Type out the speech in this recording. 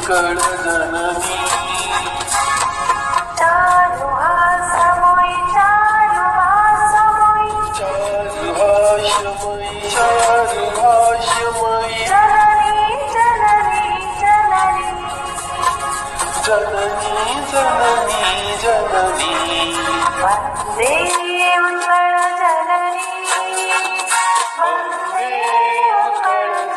उत्कळ जननी चारुहासमयी चारुहासमयी चारुहासमयी चारुहासमयी जननी जननी जननी जननी जननी जननी वन्दे Utkal जननी वन्दे